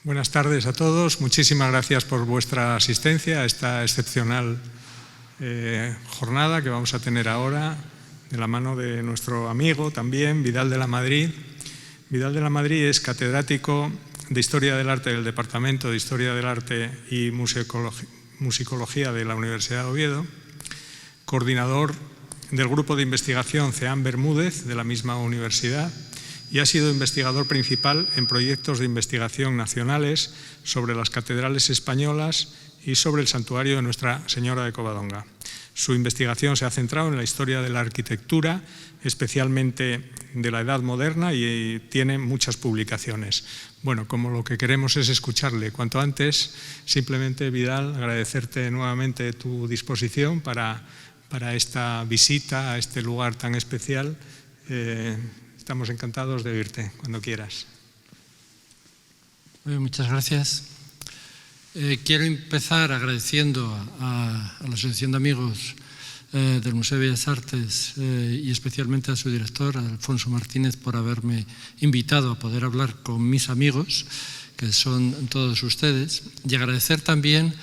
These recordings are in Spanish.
Buenas tardes a todos. Muchísimas gracias por vuestra asistencia a esta excepcional jornada que vamos a tener ahora de la mano de nuestro amigo también, Vidal de la Madrid. Vidal de la Madrid es catedrático de Historia del Arte del Departamento de Historia del Arte y Musicología de la Universidad de Oviedo, coordinador del grupo de investigación CEAM Bermúdez de la misma universidad, y ha sido investigador principal en proyectos de investigación nacionales sobre las catedrales españolas y sobre el santuario de Nuestra Señora de Covadonga. Su investigación se ha centrado en la historia de la arquitectura, especialmente de la Edad Moderna, y tiene muchas publicaciones. Bueno, como lo que queremos es escucharle cuanto antes, simplemente, Vidal, agradecerte nuevamente tu disposición para esta visita a este lugar tan especial. Estamos encantados de oírte cuando quieras. Muchas gracias. Quiero empezar agradeciendo a la Asociación de Amigos del Museo de Bellas Artes y especialmente a su director, Alfonso Martínez, por haberme invitado a poder hablar con mis amigos, que son todos ustedes, y agradecer también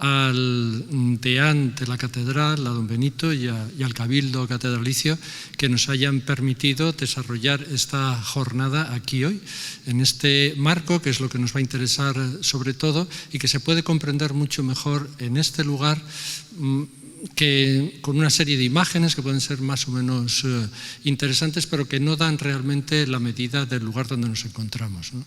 al deán de la catedral, a don Benito, y al Cabildo Catedralicio, que nos hayan permitido desarrollar esta jornada aquí hoy, en este marco, que es lo que nos va a interesar sobre todo, y que se puede comprender mucho mejor en este lugar, que con una serie de imágenes que pueden ser más o menos interesantes, pero que no dan realmente la medida del lugar donde nos encontramos, ¿no?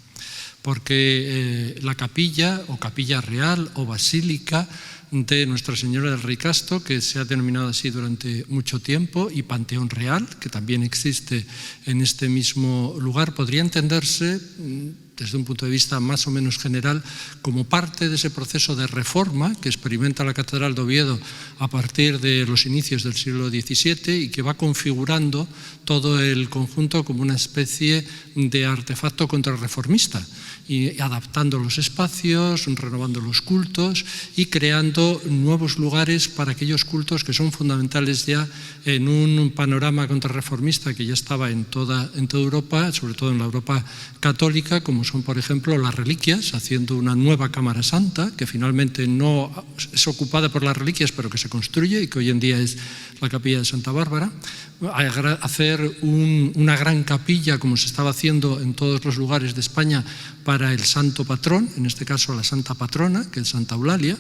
Porque la capilla, o capilla real, o basílica de Nuestra Señora del Rey Casto, que se ha denominado así durante mucho tiempo, y Panteón Real, que también existe en este mismo lugar, podría entenderse desde un punto de vista más o menos general como parte de ese proceso de reforma que experimenta la Catedral de Oviedo a partir de los inicios del siglo XVII y que va configurando todo el conjunto como una especie de artefacto contrarreformista, y adaptando los espacios, renovando los cultos y creando nuevos lugares para aquellos cultos que son fundamentales ya en un panorama contrarreformista que ya estaba en toda Europa, sobre todo en la Europa católica, como son, por ejemplo, las reliquias, haciendo una nueva Cámara Santa, que finalmente no es ocupada por las reliquias, pero que se construye y que hoy en día es la Capilla de Santa Bárbara, hacer una gran capilla, como se estaba haciendo en todos los lugares de España, para el santo patrón, en este caso la santa patrona, que es Santa Eulalia,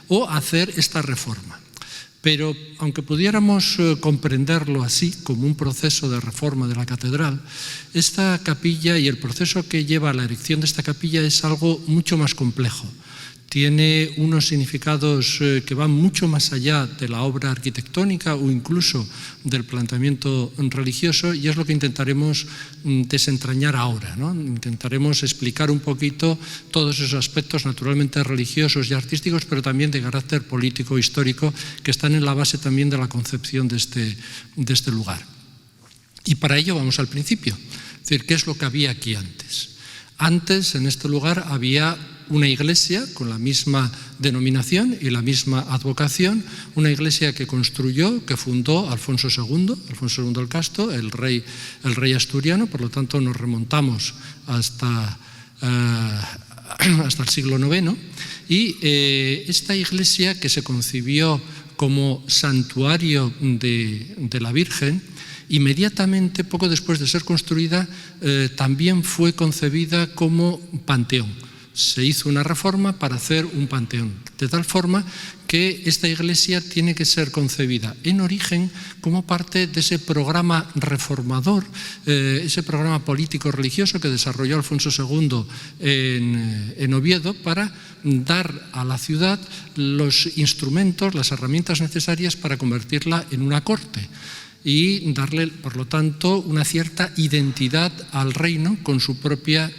o hacer esta reforma. Pero aunque pudiéramos comprenderlo así, como un proceso de reforma de la catedral, esta capilla y el proceso que lleva a la erección de esta capilla es algo mucho más complejo. Tiene unos significados que van mucho más allá de la obra arquitectónica o incluso del planteamiento religioso, y es lo que intentaremos desentrañar ahora, ¿no? Intentaremos explicar un poquito todos esos aspectos naturalmente religiosos y artísticos, pero también de carácter político, histórico, que están en la base también de la concepción de este lugar. Y para ello vamos al principio, es decir, ¿qué es lo que había aquí antes? Antes, en este lugar, había una iglesia con la misma denominación y la misma advocación, una iglesia que construyó, que fundó Alfonso II el Casto, el rey asturiano. Por lo tanto nos remontamos hasta el siglo IX, y esta iglesia, que se concibió como santuario de la Virgen, inmediatamente, poco después de ser construida, también fue concebida como panteón. Se hizo una reforma para hacer un panteón, de tal forma que esta iglesia tiene que ser concebida en origen como parte de ese programa reformador, ese programa político-religioso que desarrolló Alfonso II en Oviedo para dar a la ciudad los instrumentos, las herramientas necesarias para convertirla en una corte y darle, por lo tanto, una cierta identidad al reino con su propia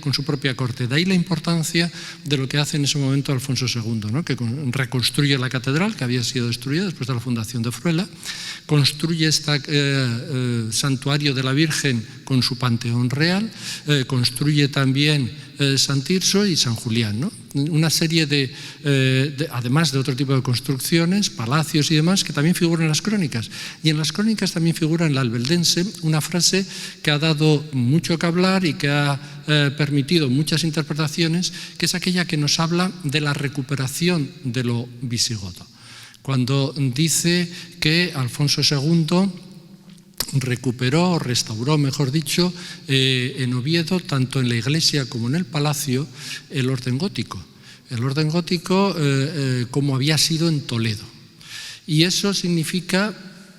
corte. De ahí la importancia de lo que hace en ese momento Alfonso II, ¿no? Que reconstruye la catedral, que había sido destruida después de la fundación de Fruela, construye este santuario de la Virgen con su panteón real, construye también San Tirso y San Julián, ¿no? Una serie además de otro tipo de construcciones, palacios y demás, que también figuran en las crónicas. Y en las crónicas también figura en la albeldense una frase que ha dado mucho que hablar y que ha permitido muchas interpretaciones, que es aquella que nos habla de la recuperación de lo visigodo. Cuando dice que Alfonso II recuperó, restauró, mejor dicho, en Oviedo, tanto en la iglesia como en el palacio, el orden gótico. El orden gótico como había sido en Toledo. Y eso significa,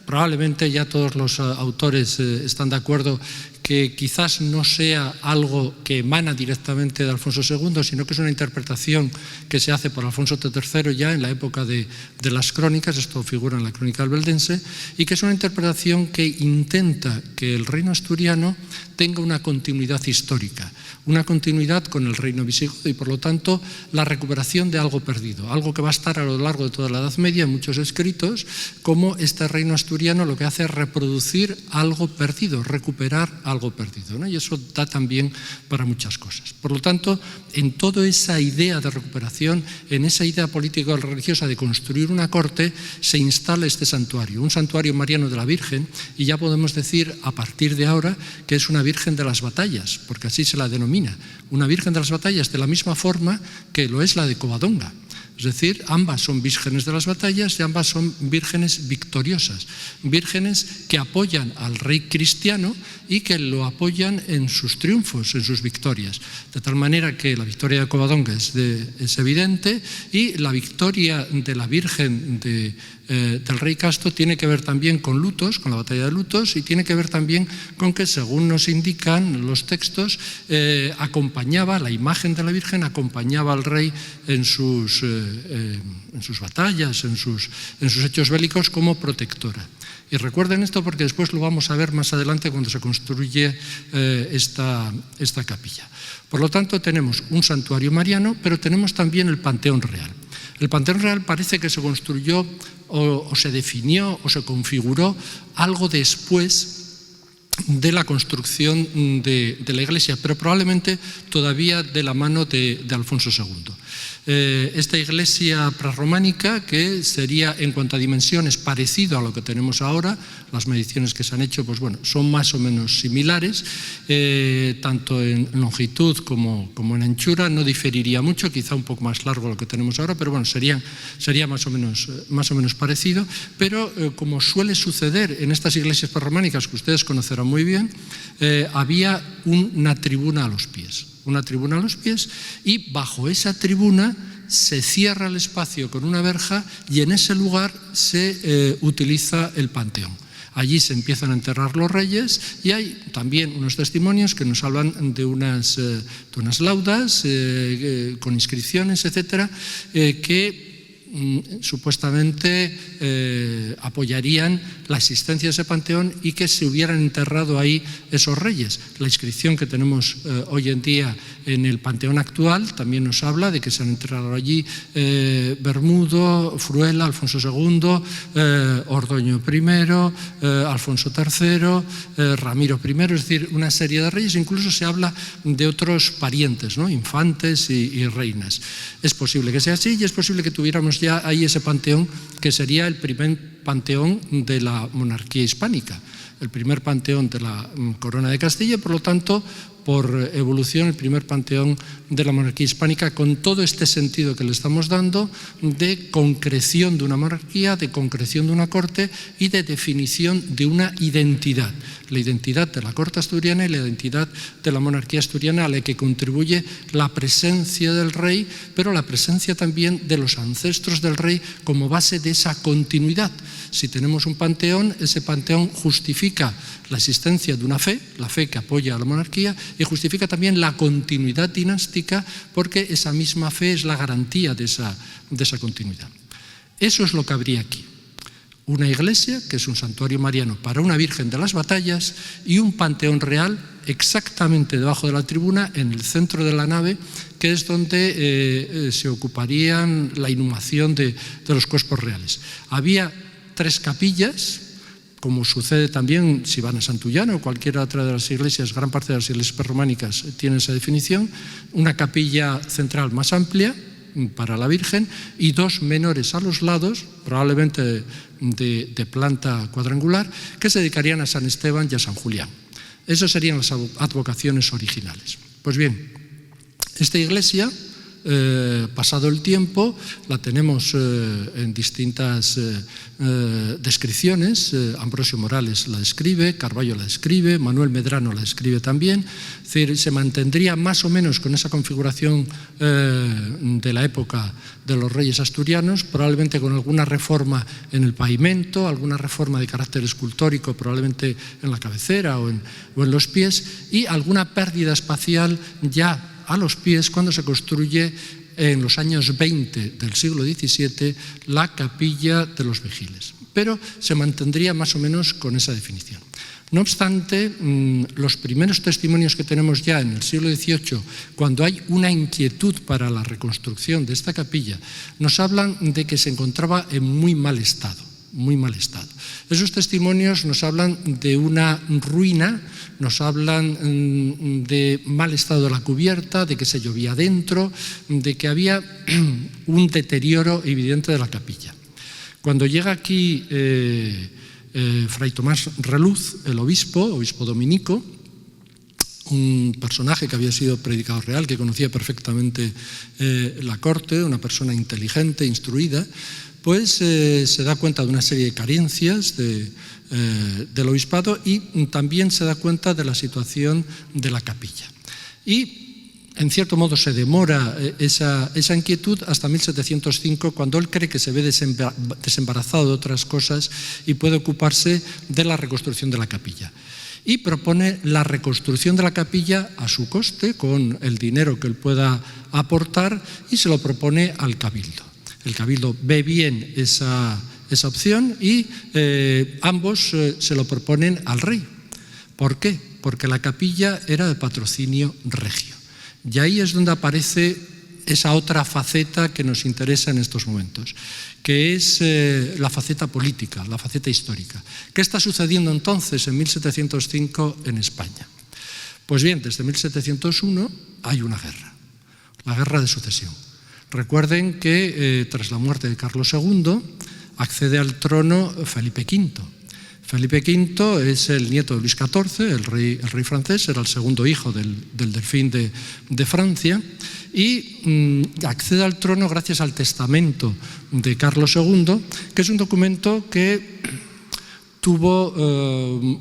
probablemente ya todos los autores están de acuerdo, que quizás no sea algo que emana directamente de Alfonso II, sino que es una interpretación que se hace por Alfonso III ya en la época de las crónicas, esto figura en la crónica albeldense, y que es una interpretación que intenta que el reino asturiano tenga una continuidad histórica, una continuidad con el reino visigodo y, por lo tanto, la recuperación de algo perdido, algo que va a estar a lo largo de toda la Edad Media en muchos escritos, como este reino asturiano lo que hace es reproducir algo perdido, recuperar algo perdido, ¿no? Y eso da también para muchas cosas. Por lo tanto, en toda esa idea de recuperación, en esa idea político-religiosa de construir una corte, se instala este santuario, un santuario mariano de la Virgen, y ya podemos decir a partir de ahora que es una Virgen de las Batallas, porque así se la denomina, una Virgen de las Batallas de la misma forma que lo es la de Covadonga. Es decir, ambas son vírgenes de las batallas y ambas son vírgenes victoriosas, vírgenes que apoyan al rey cristiano y que lo apoyan en sus triunfos, en sus victorias. De tal manera que la victoria de Covadonga es evidente, y la victoria de la Virgen del rey Casto tiene que ver también con Lutos, con la batalla de Lutos, y tiene que ver también con que, según nos indican los textos, acompañaba, la imagen de la Virgen acompañaba al rey en sus batallas, en sus hechos bélicos, como protectora. Y recuerden esto porque después lo vamos a ver más adelante cuando se construye esta capilla. Por lo tanto, tenemos un santuario mariano, pero tenemos también el Panteón Real. El Panteón Real parece que se construyó o se definió o se configuró algo después de la construcción de la iglesia, pero probablemente todavía de la mano de Alfonso II. Esta iglesia prerrománica, que sería en cuanto a dimensiones parecido a lo que tenemos ahora, las mediciones que se han hecho pues bueno, son más o menos similares, tanto en longitud como en anchura, no diferiría mucho, quizá un poco más largo lo que tenemos ahora, pero bueno, sería más o menos parecido, pero como suele suceder en estas iglesias prerrománicas que ustedes conocerán muy bien, había una tribuna a los pies. Y bajo esa tribuna se cierra el espacio con una verja y en ese lugar se utiliza el panteón. Allí se empiezan a enterrar los reyes y hay también unos testimonios que nos hablan de unas laudas con inscripciones, etcétera, que supuestamente apoyarían la existencia de ese panteón y que se hubieran enterrado ahí esos reyes. La inscripción que tenemos hoy en día en el panteón actual también nos habla de que se han enterrado allí Bermudo, Fruela, Alfonso II, Ordoño I, Alfonso III, Ramiro I, es decir, una serie de reyes. Incluso se habla de otros parientes, ¿no? Infantes y reinas. Es posible que sea así y es posible que tuviéramos ya ahí ese panteón que sería el primer panteón de la monarquía hispánica, el primer panteón de la corona de Castilla, por lo tanto, por evolución, el primer panteón de la monarquía hispánica, con todo este sentido que le estamos dando de concreción de una monarquía, de concreción de una corte y de definición de una identidad. La identidad de la corte asturiana y la identidad de la monarquía asturiana, a la que contribuye la presencia del rey, pero la presencia también de los ancestros del rey como base de esa continuidad. Si tenemos un panteón, ese panteón justifica la existencia de una fe, la fe que apoya a la monarquía, y justifica también la continuidad dinástica, porque esa misma fe es la garantía de esa continuidad. Eso es lo que habría aquí. Una iglesia, que es un santuario mariano para una Virgen de las Batallas, y un panteón real exactamente debajo de la tribuna, en el centro de la nave, que es donde se ocuparían la inhumación de los cuerpos reales. Había 3 capillas como sucede también si van a Santullana o cualquier otra de las iglesias, gran parte de las iglesias prerrománicas tienen esa definición, una capilla central más amplia para la Virgen y dos menores a los lados, probablemente de planta cuadrangular, que se dedicarían a San Esteban y a San Julián. Esas serían las advocaciones originales. Pues bien, esta iglesia, pasado el tiempo, la tenemos en distintas descripciones. Ambrosio Morales la describe, Carballo la describe, Manuel Medrano la describe también. Es decir, se mantendría más o menos con esa configuración de la época de los reyes asturianos, probablemente con alguna reforma en el pavimento, alguna reforma de carácter escultórico, probablemente en la cabecera o en los pies, y alguna pérdida espacial ya a los pies cuando se construye en los años 20 del siglo XVII la capilla de los Vigiles. Pero se mantendría más o menos con esa definición. No obstante, los primeros testimonios que tenemos ya en el siglo XVIII, cuando hay una inquietud para la reconstrucción de esta capilla, nos hablan de que se encontraba en muy mal estado. Esos testimonios nos hablan de una ruina, nos hablan de mal estado de la cubierta, de que se llovía dentro, de que había un deterioro evidente de la capilla. Cuando llega aquí Fray Tomás Reluz, el obispo dominico, un personaje que había sido predicador real, que conocía perfectamente la corte, una persona inteligente, instruida, pues se da cuenta de una serie de carencias del obispado y también se da cuenta de la situación de la capilla. Y, en cierto modo, se demora esa inquietud hasta 1705, cuando él cree que se ve desembarazado de otras cosas y puede ocuparse de la reconstrucción de la capilla. Y propone la reconstrucción de la capilla a su coste, con el dinero que él pueda aportar, y se lo propone al cabildo. El cabildo ve bien esa opción y ambos se lo proponen al rey. ¿Por qué? Porque la capilla era de patrocinio regio. Y ahí es donde aparece esa otra faceta que nos interesa en estos momentos, que es la faceta política, la faceta histórica. ¿Qué está sucediendo entonces en 1705 en España? Pues bien, desde 1701 hay una guerra, la Guerra de Sucesión. Recuerden que tras la muerte de Carlos II accede al trono Felipe V. Felipe V es el nieto de Luis XIV, el rey francés, era el segundo hijo del delfín de Francia, y accede al trono gracias al testamento de Carlos II, que es un documento que tuvo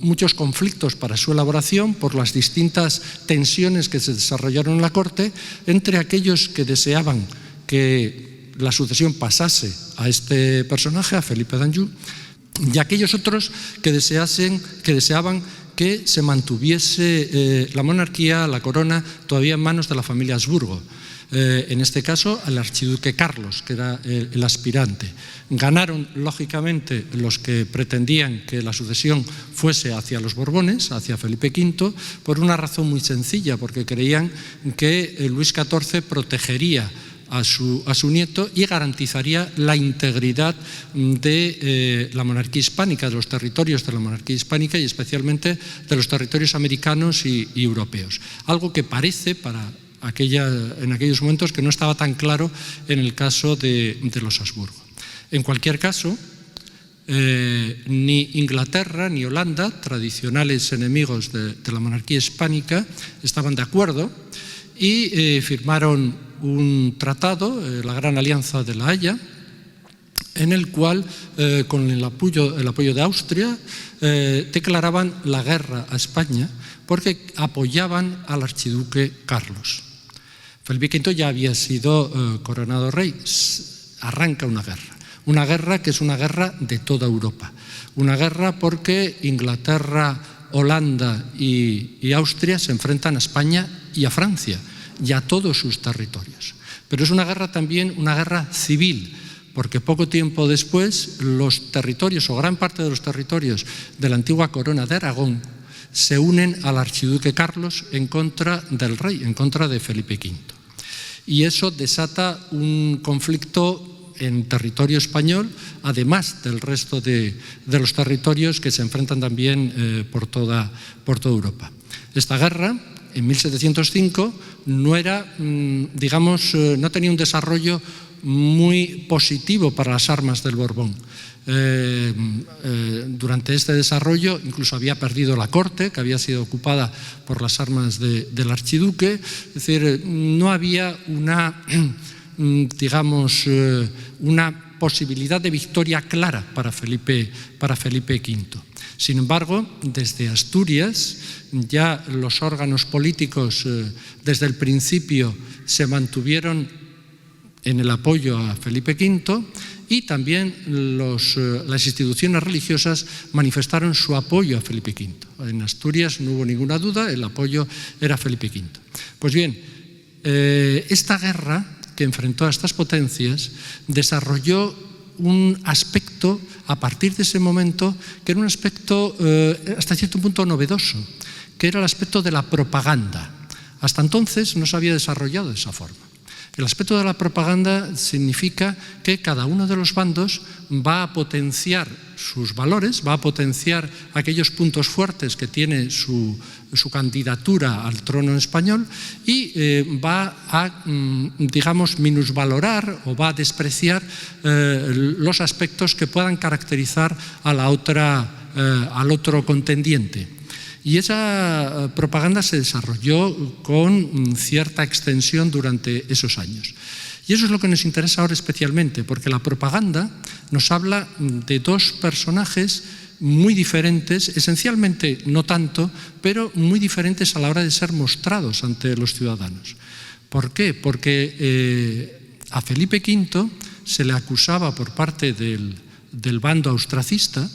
muchos conflictos para su elaboración por las distintas tensiones que se desarrollaron en la corte entre aquellos que deseaban que la sucesión pasase a este personaje, a Felipe d'Anjou, y aquellos otros que deseaban que se mantuviese la monarquía, la corona, todavía en manos de la familia Habsburgo. En este caso, al archiduque Carlos, que era el aspirante. Ganaron, lógicamente, los que pretendían que la sucesión fuese hacia los Borbones, hacia Felipe V, por una razón muy sencilla, porque creían que Luis XIV protegería a su nieto y garantizaría la integridad de la monarquía hispánica, de los territorios de la monarquía hispánica y especialmente de los territorios americanos y europeos. Algo que parece en aquellos momentos que no estaba tan claro en el caso de los Habsburgo. En cualquier caso, ni Inglaterra ni Holanda, tradicionales enemigos de la monarquía hispánica, estaban de acuerdo y firmaron un tratado, la Gran Alianza de La Haya, en el cual, con el apoyo de Austria, declaraban la guerra a España porque apoyaban al archiduque Carlos. Felipe V ya había sido coronado rey. Arranca una guerra que es una guerra de toda Europa, una guerra porque Inglaterra, Holanda y Austria se enfrentan a España y a Francia y a todos sus territorios. Pero es una guerra también, una guerra civil, porque poco tiempo después los territorios, o gran parte de los territorios de la antigua corona de Aragón, se unen al archiduque Carlos en contra del rey, en contra de Felipe V. Y eso desata un conflicto en territorio español, además del resto de los territorios que se enfrentan también por toda Europa. Esta guerra, en 1705, no era, no tenía un desarrollo muy positivo para las armas del Borbón. Durante este desarrollo incluso había perdido la corte, que había sido ocupada por las armas del archiduque. Es decir, no había una posibilidad de victoria clara para Felipe V. Sin embargo, desde Asturias ya los órganos políticos desde el principio se mantuvieron en el apoyo a Felipe V, y también las instituciones religiosas manifestaron su apoyo a Felipe V. En Asturias no hubo ninguna duda, el apoyo era Felipe V. Pues bien, esta guerra que enfrentó a estas potencias desarrolló un aspecto a partir de ese momento que era un aspecto hasta cierto punto novedoso, que era el aspecto de la propaganda. Hasta entonces no se había desarrollado de esa forma. El aspecto de la propaganda significa que cada uno de los bandos va a potenciar sus valores, va a potenciar aquellos puntos fuertes que tiene su candidatura al trono español y va a, minusvalorar o va a despreciar los aspectos que puedan caracterizar al otro contendiente. Y esa propaganda se desarrolló con cierta extensión durante esos años. Y eso es lo que nos interesa ahora especialmente, porque la propaganda nos habla de dos personajes muy diferentes, esencialmente no tanto, pero muy diferentes a la hora de ser mostrados ante los ciudadanos. ¿Por qué? Porque a Felipe V se le acusaba por parte del bando austracista,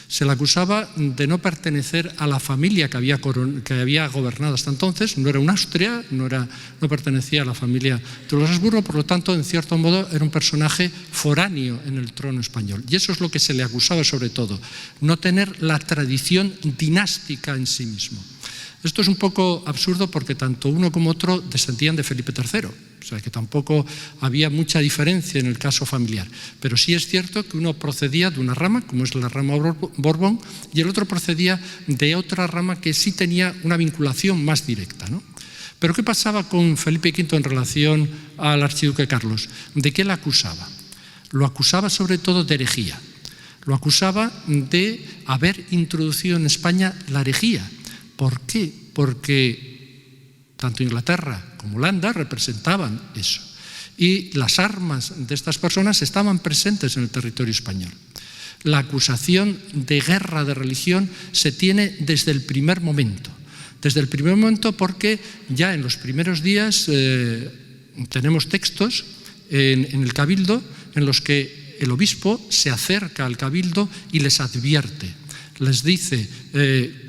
se le acusaba de no pertenecer a la familia que había gobernado hasta entonces. No era un Austria, no pertenecía a la familia de los Habsburgo, por lo tanto, en cierto modo, era un personaje foráneo en el trono español. Y eso es lo que se le acusaba sobre todo, no tener la tradición dinástica en sí mismo. Esto es un poco absurdo porque tanto uno como otro descendían de Felipe III, o sea que tampoco había mucha diferencia en el caso familiar. Pero sí es cierto que uno procedía de una rama, como es la rama Borbón, y el otro procedía de otra rama que sí tenía una vinculación más directa, ¿no? Pero ¿qué pasaba con Felipe V en relación al archiduque Carlos? ¿De qué le acusaba? Lo acusaba sobre todo de herejía. Lo acusaba de haber introducido en España la herejía. ¿Por qué? Porque tanto Inglaterra como Holanda representaban eso. Y las armas de estas personas estaban presentes en el territorio español. La acusación de guerra de religión se tiene desde el primer momento. Desde el primer momento porque ya en los primeros días tenemos textos en el Cabildo en los que el obispo se acerca al Cabildo y les advierte. Les dice,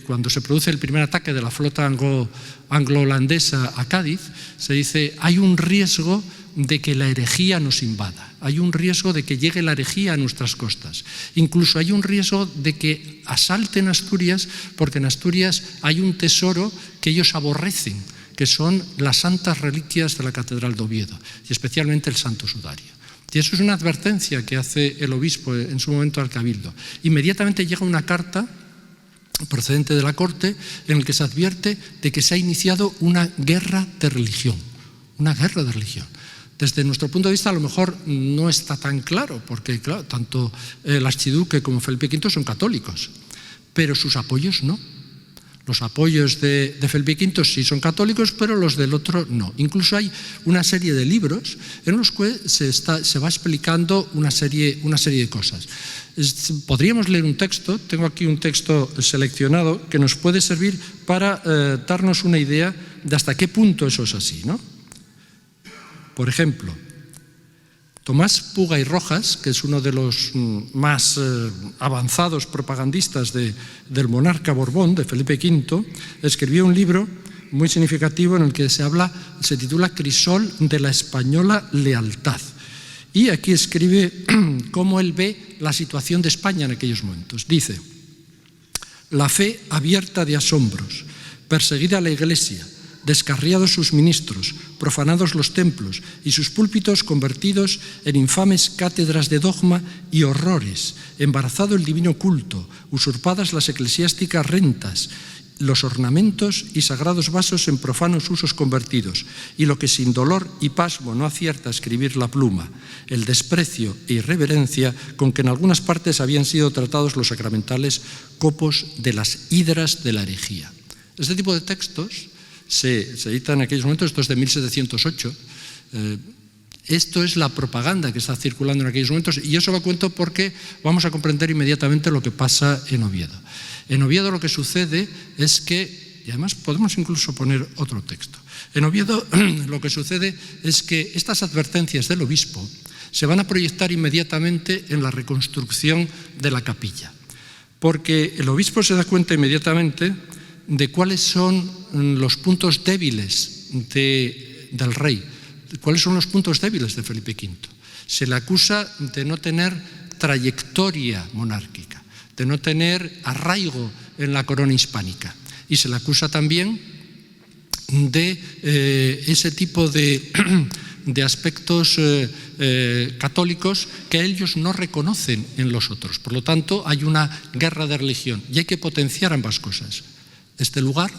cuando se produce el primer ataque de la flota anglo-holandesa a Cádiz, se dice, hay un riesgo de que la herejía nos invada, hay un riesgo de que llegue la herejía a nuestras costas, incluso hay un riesgo de que asalten Asturias, porque en Asturias hay un tesoro que ellos aborrecen, que son las santas reliquias de la Catedral de Oviedo, y especialmente el Santo Sudario. Y eso es una advertencia que hace el obispo en su momento al Cabildo. Inmediatamente llega una carta procedente de la corte en la que se advierte de que se ha iniciado una guerra de religión. Una guerra de religión. Desde nuestro punto de vista a lo mejor no está tan claro, porque claro, tanto el archiduque como Felipe V son católicos, pero sus apoyos no. Los apoyos de Felipe V sí son católicos, pero los del otro no. Incluso hay una serie de libros en los que se va explicando una serie de cosas. Podríamos leer un texto, tengo aquí un texto seleccionado que nos puede servir para darnos una idea de hasta qué punto eso es así, ¿no? Por ejemplo, Tomás Puga y Rojas, que es uno de los más avanzados propagandistas del monarca Borbón, de Felipe V, escribió un libro muy significativo en el que se titula Crisol de la española lealtad. Y aquí escribe cómo él ve la situación de España en aquellos momentos. Dice, la fe abierta de asombros, perseguida la Iglesia, descarriados sus ministros, profanados los templos y sus púlpitos convertidos en infames cátedras de dogma y horrores, embarazado el divino culto, usurpadas las eclesiásticas rentas, los ornamentos y sagrados vasos en profanos usos convertidos, y lo que sin dolor y pasmo no acierta a escribir la pluma, el desprecio e irreverencia con que en algunas partes habían sido tratados los sacramentales copos de las hidras de la herejía. Este tipo de textos se editan en aquellos momentos, esto es de 1708, esto es la propaganda que está circulando en aquellos momentos, y eso lo cuento porque vamos a comprender inmediatamente lo que pasa en Oviedo. En Oviedo lo que sucede es que, y además podemos incluso poner otro texto, en Oviedo lo que sucede es que estas advertencias del obispo se van a proyectar inmediatamente en la reconstrucción de la capilla, porque el obispo se da cuenta inmediatamente de cuáles son los puntos débiles del rey, cuáles son los puntos débiles de Felipe V. Se le acusa de no tener trayectoria monárquica, de no tener arraigo en la corona hispánica, y se le acusa también de ese tipo de aspectos católicos que ellos no reconocen en los otros. Por lo tanto, hay una guerra de religión y hay que potenciar ambas cosas. Este lugar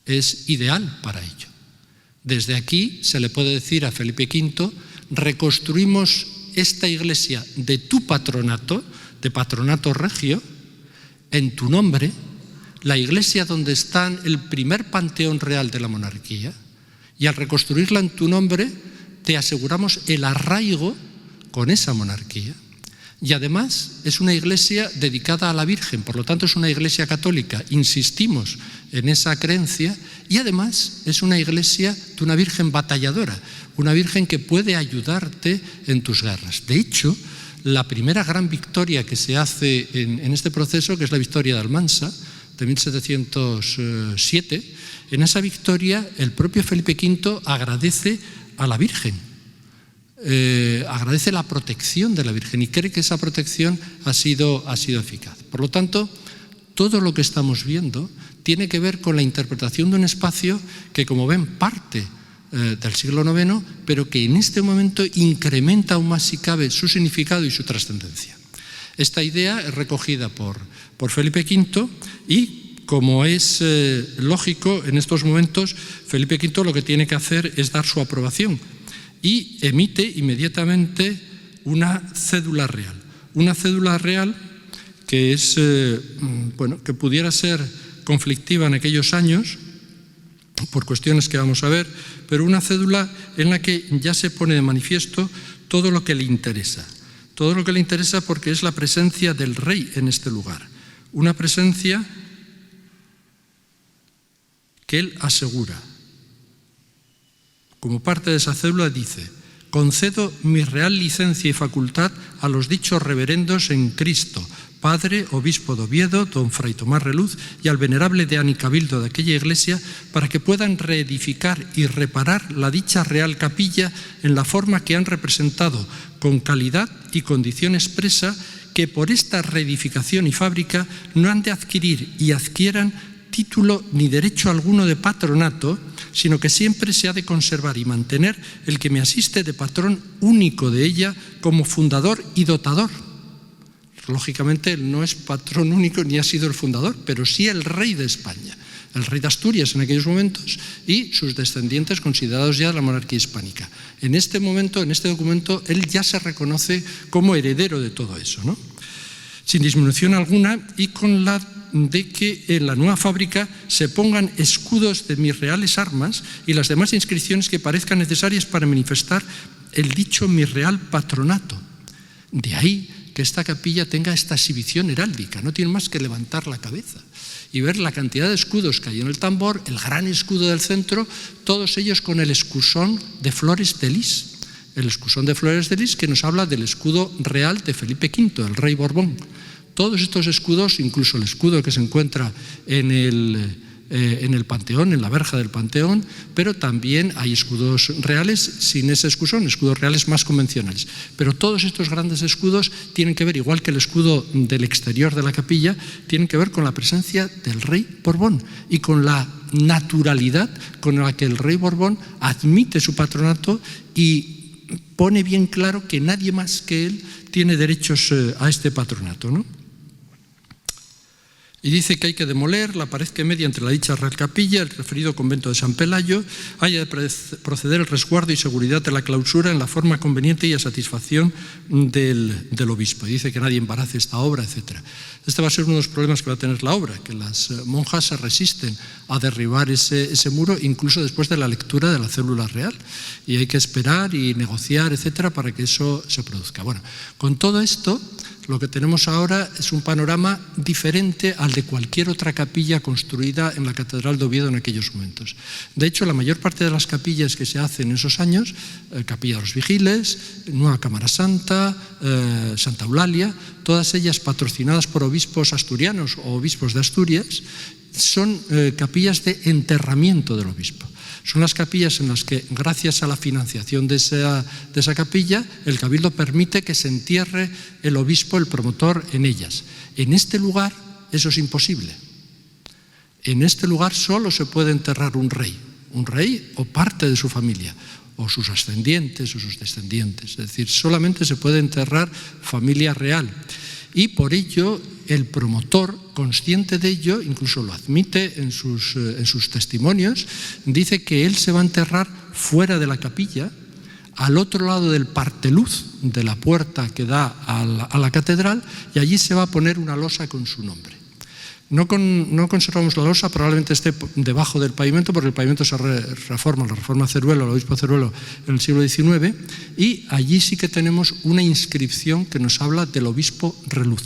es ideal para ello. Desde aquí se le puede decir a Felipe V: reconstruimos esta iglesia de tu patronato, de patronato regio, en tu nombre, la iglesia donde está el primer panteón real de la monarquía, y al reconstruirla en tu nombre te aseguramos el arraigo con esa monarquía. Y además es una iglesia dedicada a la Virgen, por lo tanto es una iglesia católica, insistimos en esa creencia, y además es una iglesia de una Virgen batalladora, una Virgen que puede ayudarte en tus guerras. De hecho, la primera gran victoria que se hace en este proceso, que es la victoria de Almansa, de 1707, en esa victoria el propio Felipe V agradece a la Virgen, agradece la protección de la Virgen y cree que esa protección ha sido eficaz. Por lo tanto, todo lo que estamos viendo tiene que ver con la interpretación de un espacio que, como ven, parte del siglo IX, pero que en este momento incrementa aún más, si cabe, su significado y su trascendencia. Esta idea es recogida por Felipe V y, como es lógico, en estos momentos Felipe V lo que tiene que hacer es dar su aprobación y emite inmediatamente una cédula real. Una cédula real que es, que pudiera ser conflictiva en aquellos años, por cuestiones que vamos a ver, pero una cédula en la que ya se pone de manifiesto todo lo que le interesa. Todo lo que le interesa porque es la presencia del rey en este lugar. Una presencia que él asegura. Como parte de esa cédula dice: concedo mi real licencia y facultad a los dichos reverendos en Cristo, Padre, Obispo de Oviedo, don Fray Tomás Reluz, y al venerable deán y cabildo de aquella iglesia, para que puedan reedificar y reparar la dicha real capilla en la forma que han representado, con calidad y condición expresa, que por esta reedificación y fábrica no han de adquirir y adquieran título ni derecho alguno de patronato, sino que siempre se ha de conservar y mantener el que me asiste de patrón único de ella como fundador y dotador. Lógicamente él no es patrón único ni ha sido el fundador, pero sí el rey de España, el rey de Asturias en aquellos momentos y sus descendientes considerados ya de la monarquía hispánica. En este momento, en este documento, él ya se reconoce como heredero de todo eso, ¿no? Sin disminución alguna y con la de que en la nueva fábrica se pongan escudos de mis reales armas y las demás inscripciones que parezcan necesarias para manifestar el dicho mi real patronato. De ahí que esta capilla tenga esta exhibición heráldica, no tiene más que levantar la cabeza y ver la cantidad de escudos que hay en el tambor, el gran escudo del centro, todos ellos con el escusón de flores de lis. El escusón de flores de lis que nos habla del escudo real de Felipe V, el rey Borbón. Todos estos escudos, incluso el escudo que se encuentra en en el Panteón, en la verja del Panteón, pero también hay escudos reales sin ese escusón, escudos reales más convencionales. Pero todos estos grandes escudos tienen que ver, igual que el escudo del exterior de la capilla, tienen que ver con la presencia del rey Borbón y con la naturalidad con la que el rey Borbón admite su patronato y pone bien claro que nadie más que él tiene derechos a este patronato, ¿no? Y dice que hay que demoler la pared que media entre la dicha Real Capilla, el referido convento de San Pelayo, haya de proceder el resguardo y seguridad de la clausura en la forma conveniente y a satisfacción del obispo. Y dice que nadie embarace esta obra, etc. Este va a ser uno de los problemas que va a tener la obra, que las monjas se resisten a derribar ese muro incluso después de la lectura de la célula real. Y hay que esperar y negociar, etc., para que eso se produzca. Bueno, con todo esto, lo que tenemos ahora es un panorama diferente al de cualquier otra capilla construida en la Catedral de Oviedo en aquellos momentos. De hecho, la mayor parte de las capillas que se hacen en esos años, Capilla de los Vigiles, Nueva Cámara Santa, Santa Eulalia, todas ellas patrocinadas por obispos asturianos o obispos de Asturias, son capillas de enterramiento del obispo. Son las capillas en las que, gracias a la financiación de esa capilla, el cabildo permite que se entierre el obispo, el promotor, en ellas. En este lugar eso es imposible. En este lugar solo se puede enterrar un rey o parte de su familia, o sus ascendientes o sus descendientes. Es decir, solamente se puede enterrar familia real. Y por ello el promotor, consciente de ello, incluso lo admite en sus testimonios, dice que él se va a enterrar fuera de la capilla, al otro lado del parteluz de la puerta que da a la catedral, y allí se va a poner una losa con su nombre. No conservamos la losa, probablemente esté debajo del pavimento, porque el pavimento se reforma, la reforma Ceruelo, el obispo Ceruelo, en el siglo XIX, y allí sí que tenemos una inscripción que nos habla del obispo Reluz.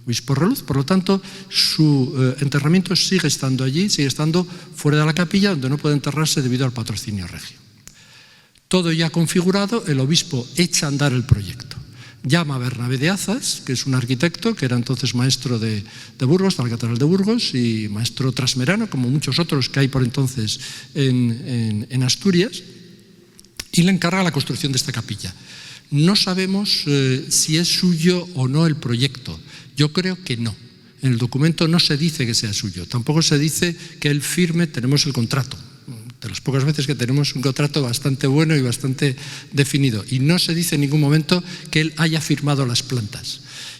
Obispo Reluz, por lo tanto, su enterramiento sigue estando allí, sigue estando fuera de la capilla, donde no puede enterrarse debido al patrocinio regio. Todo ya configurado, el obispo echa a andar el proyecto. Llama a Bernabé de Azas, que es un arquitecto que era entonces maestro de Burgos, de la Catedral de Burgos, y maestro trasmerano, como muchos otros que hay por entonces en Asturias, y le encarga la construcción de esta capilla. No sabemos si es suyo o no el proyecto. Yo creo que no. En el documento no se dice que sea suyo, tampoco se dice que él firme, tenemos el contrato. De las pocas veces que tenemos un contrato bastante bueno y bastante definido. Y no se dice en ningún momento que él haya firmado las plantas,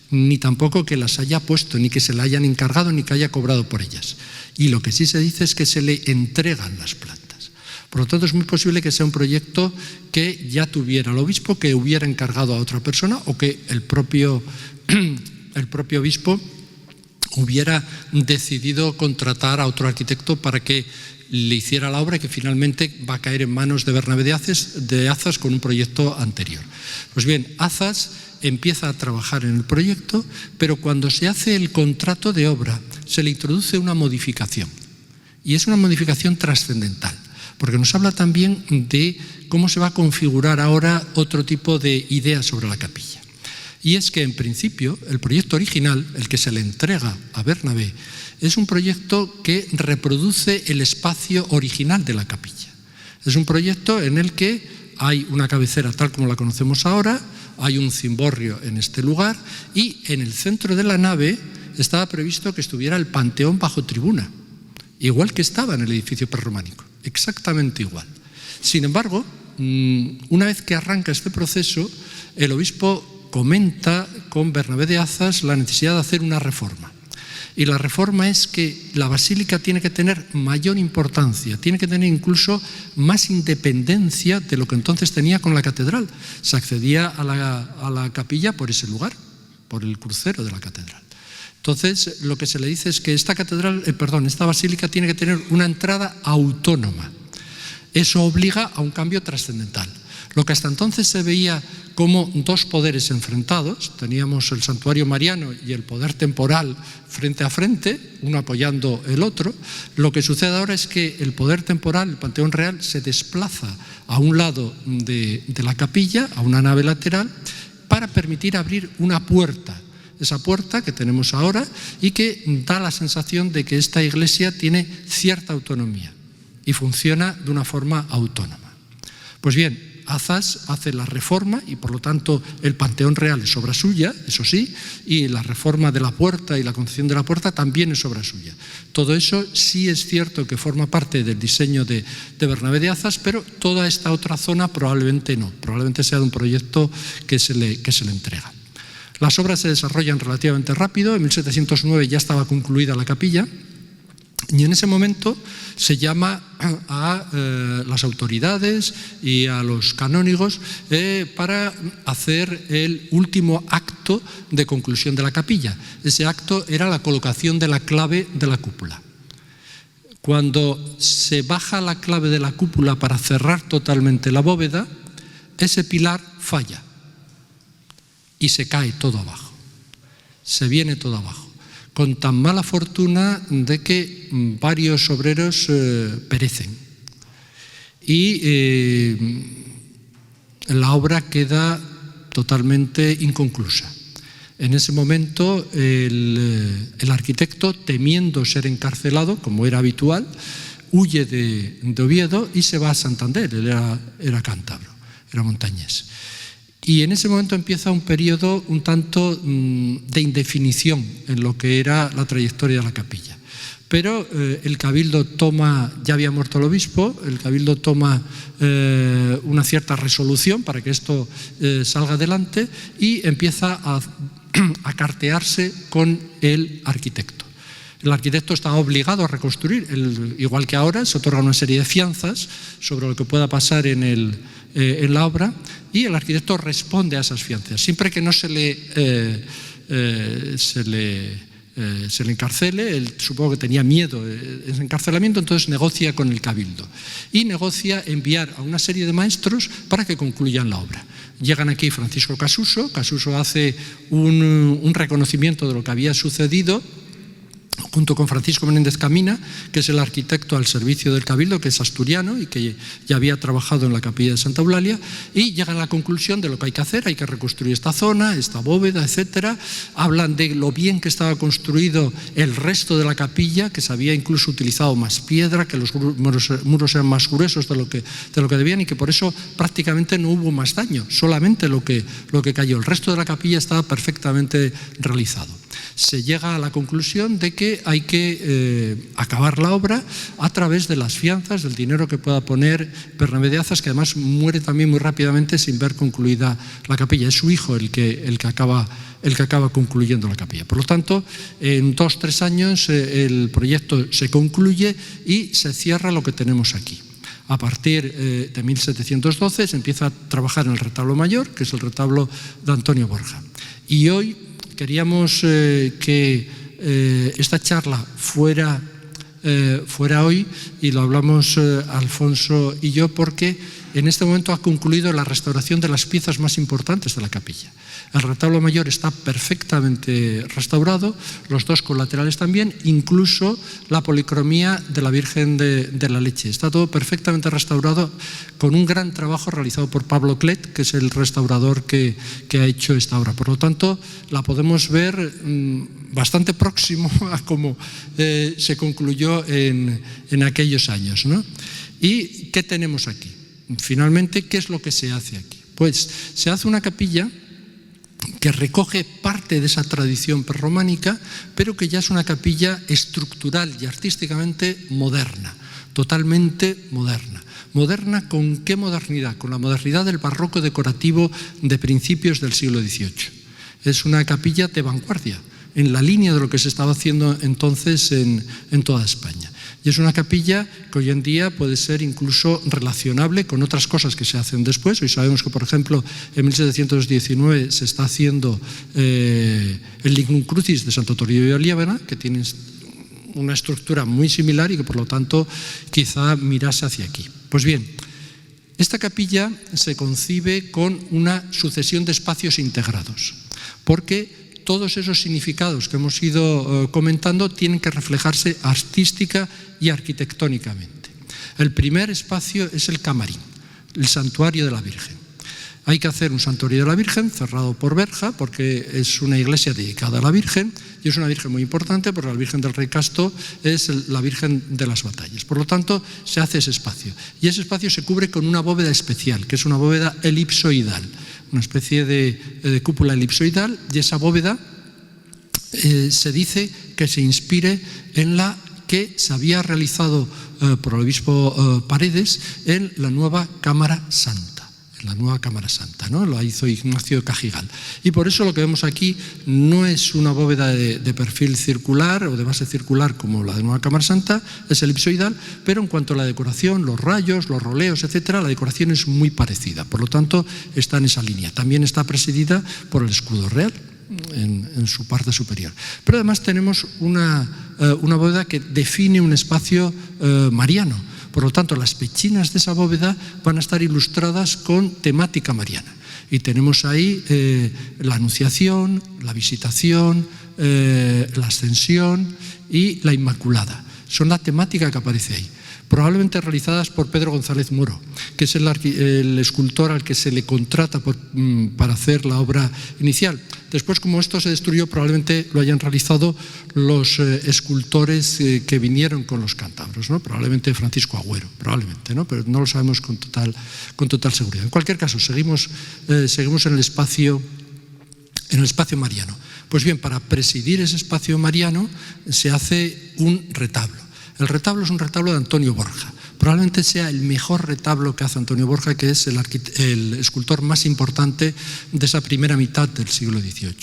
ni tampoco que las haya puesto, ni que se le hayan encargado, ni que haya cobrado por ellas. Y lo que sí se dice es que se le entregan las plantas. Por lo tanto, es muy posible que sea un proyecto que ya tuviera el obispo, que hubiera encargado a otra persona, o que el propio obispo hubiera decidido contratar a otro arquitecto para que le hiciera la obra, que finalmente va a caer en manos de Bernabé de Azas con un proyecto anterior. Pues bien, Azas empieza a trabajar en el proyecto, pero cuando se hace el contrato de obra se le introduce una modificación, y es una modificación trascendental, porque nos habla también de cómo se va a configurar ahora otro tipo de ideas sobre la capilla. Y es que, en principio, el proyecto original, el que se le entrega a Bernabé, es un proyecto que reproduce el espacio original de la capilla. Es un proyecto en el que hay una cabecera tal como la conocemos ahora, hay un cimborrio en este lugar, y en el centro de la nave estaba previsto que estuviera el panteón bajo tribuna, igual que estaba en el edificio prerrománico, exactamente igual. Sin embargo, una vez que arranca este proceso, el obispo comenta con Bernabé de Azas la necesidad de hacer una reforma. Y la reforma es que la basílica tiene que tener mayor importancia, tiene que tener incluso más independencia de lo que entonces tenía con la catedral. Se accedía a la capilla por ese lugar, por el crucero de la catedral. Entonces, lo que se le dice es que esta basílica tiene que tener una entrada autónoma. Eso obliga a un cambio trascendental. Lo que hasta entonces se veía como dos poderes enfrentados, teníamos el santuario mariano y el poder temporal frente a frente, uno apoyando el otro. Lo que sucede ahora es que el poder temporal, el Panteón Real, se desplaza a un lado de la capilla, a una nave lateral, para permitir abrir una puerta esa puerta que tenemos ahora y que da la sensación de que esta iglesia tiene cierta autonomía y funciona de una forma autónoma. Pues bien, Azas hace la reforma y por lo tanto el Panteón Real es obra suya, eso sí, y la reforma de la puerta y la concesión de la puerta también es obra suya. Todo eso sí es cierto que forma parte del diseño de Bernabé de Azas, pero toda esta otra zona probablemente no, probablemente sea de un proyecto que se le entrega. Las obras se desarrollan relativamente rápido, en 1709 ya estaba concluida la capilla, y en ese momento se llama a las autoridades y a los canónigos para hacer el último acto de conclusión de la capilla. Ese acto era la colocación de la clave de la cúpula. Cuando se baja la clave de la cúpula para cerrar totalmente la bóveda, ese pilar falla y se cae todo abajo, se viene todo abajo, con tan mala fortuna de que varios obreros perecen y la obra queda totalmente inconclusa. En ese momento el arquitecto, temiendo ser encarcelado, como era habitual, huye de Oviedo y se va a Santander. Él era cántabro, era montañés. Y en ese momento empieza un periodo un tanto de indefinición en lo que era la trayectoria de la capilla. Pero el cabildo toma, ya había muerto el obispo, el cabildo toma una cierta resolución para que esto salga adelante y empieza a cartearse con el arquitecto. El arquitecto está obligado a reconstruir, igual que ahora, se otorga una serie de fianzas sobre lo que pueda pasar en la obra, y el arquitecto responde a esas fianzas. Siempre que no se le encarcele, él supongo que tenía miedo de ese encarcelamiento, entonces negocia con el cabildo y negocia enviar a una serie de maestros para que concluyan la obra. Llegan aquí Francisco Casuso hace un reconocimiento de lo que había sucedido junto con Francisco Menéndez Camina, que es el arquitecto al servicio del cabildo, que es asturiano y que ya había trabajado en la capilla de Santa Eulalia, y llegan a la conclusión de lo que hay que hacer, hay que reconstruir esta zona, esta bóveda, etcétera. Hablan de lo bien que estaba construido el resto de la capilla, que se había incluso utilizado más piedra, que los muros eran más gruesos de lo que debían y que por eso prácticamente no hubo más daño, solamente lo que cayó. El resto de la capilla estaba perfectamente realizado. Se llega a la conclusión de que hay que acabar la obra a través de las fianzas, del dinero que pueda poner Bernabé de Azas, que además muere también muy rápidamente sin ver concluida la capilla. Es su hijo el que acaba concluyendo la capilla. Por lo tanto, en 2-3 años el proyecto se concluye y se cierra lo que tenemos aquí. A partir de 1712 se empieza a trabajar en el retablo mayor, que es el retablo de Antonio Borja. Y hoy queríamos que esta charla fuera hoy, y lo hablamos Alfonso y yo, porque en este momento ha concluido la restauración de las piezas más importantes de la capilla. El retablo mayor está perfectamente restaurado, los dos colaterales también, incluso la policromía de la Virgen de la Leche. Está todo perfectamente restaurado con un gran trabajo realizado por Pablo Clet, que es el restaurador que ha hecho esta obra. Por lo tanto, la podemos ver bastante próximo a cómo se concluyó en aquellos años, ¿no? ¿Y qué tenemos aquí? Finalmente, ¿qué es lo que se hace aquí? Pues se hace una capilla que recoge parte de esa tradición prerrománica, pero que ya es una capilla estructural y artísticamente moderna, totalmente moderna. ¿Moderna con qué modernidad? Con la modernidad del barroco decorativo de principios del siglo XVIII. Es una capilla de vanguardia, en la línea de lo que se estaba haciendo entonces en toda España. Y es una capilla que hoy en día puede ser incluso relacionable con otras cosas que se hacen después. Hoy sabemos que, por ejemplo, en 1719 se está haciendo el Lignum Crucis de Santo Toribio de Liébana, que tiene una estructura muy similar y que, por lo tanto, quizá mirase hacia aquí. Pues bien, esta capilla se concibe con una sucesión de espacios integrados, porque todos esos significados que hemos ido comentando tienen que reflejarse artística y arquitectónicamente. El primer espacio es el camarín, el santuario de la Virgen. Hay que hacer un santuario de la Virgen cerrado por verja, porque es una iglesia dedicada a la Virgen, y es una Virgen muy importante porque la Virgen del Rey Casto es la Virgen de las batallas. Por lo tanto, se hace ese espacio. Y ese espacio se cubre con una bóveda especial, que es una bóveda elipsoidal, una especie de cúpula elipsoidal, y esa bóveda se dice que se inspire en la que se había realizado por el obispo Paredes en la nueva Cámara Santa. En la nueva Cámara Santa, ¿no? Lo hizo Ignacio de Cajigal. Y por eso lo que vemos aquí no es una bóveda de perfil circular o de base circular como la de Nueva Cámara Santa, es elipsoidal, pero en cuanto a la decoración, los rayos, los roleos, etcétera, la decoración es muy parecida. Por lo tanto, está en esa línea. También está presidida por el escudo real en su parte superior. Pero además tenemos una bóveda que define un espacio mariano. Por lo tanto, las pechinas de esa bóveda van a estar ilustradas con temática mariana. Y tenemos ahí la Anunciación, la Visitación, la Ascensión y la Inmaculada. Son la temática que aparece ahí. Probablemente realizadas por Pedro González Muro, que es el escultor al que se le contrata para hacer la obra inicial. Después, como esto se destruyó, probablemente lo hayan realizado los escultores que vinieron con los cántabros, ¿no? Probablemente Francisco Agüero, probablemente, ¿no? Pero no lo sabemos con total seguridad. En cualquier caso, seguimos en el espacio mariano. Pues bien, para presidir ese espacio mariano se hace un retablo. El retablo es un retablo de Antonio Borja. Probablemente sea el mejor retablo que hace Antonio Borja, que es el escultor más importante de esa primera mitad del siglo XVIII.